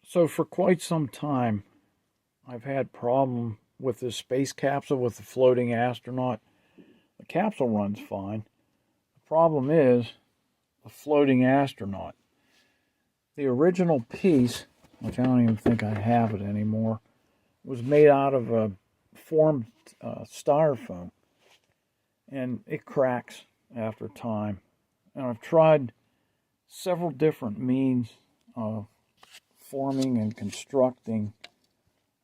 So for quite some time, I've had problem with this space capsule with the floating astronaut. The capsule runs fine. The problem is the floating astronaut. The original piece, which I don't even think I have it anymore, was made out of a formed styrofoam, and it cracks after time. And I've tried several different means of forming and constructing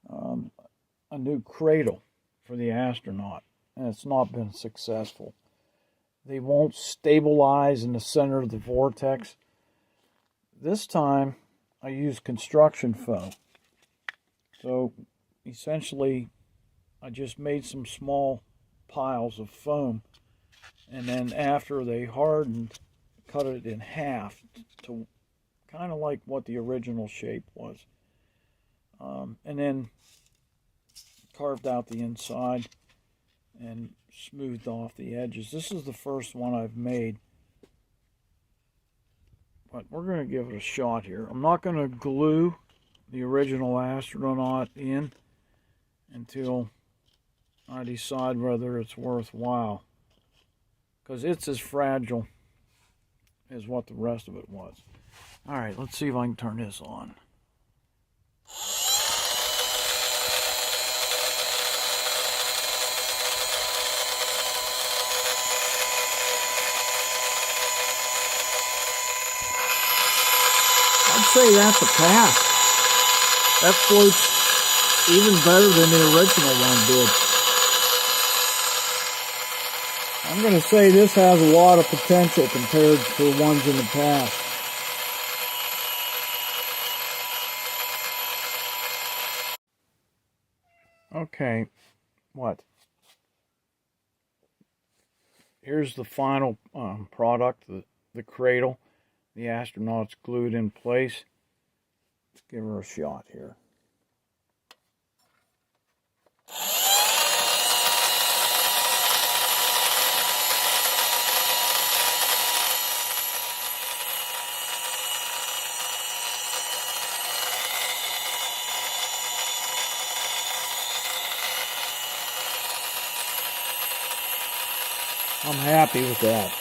a new cradle for the astronaut, and it's not been successful. They won't stabilize in the center of the vortex. This time I used construction foam. So essentially I just made some small piles of foam, and then after they hardened, cut it in half to kind of like what the original shape was. And then carved out the inside and smoothed off the edges. This is the first one I've made, but we're going to give it a shot here. I'm not going to glue the original astronaut in until I decide whether it's worthwhile, because it's as fragile as what the rest of it was. All right, let's see if I can turn this on. I'd say that's a pass. That floats even better than the original one did. I'm going to say this has a lot of potential compared to ones in the past. Okay, what? Here's the final product, the cradle. The astronaut's glued in place. Let's give her a shot here. I'm happy with that.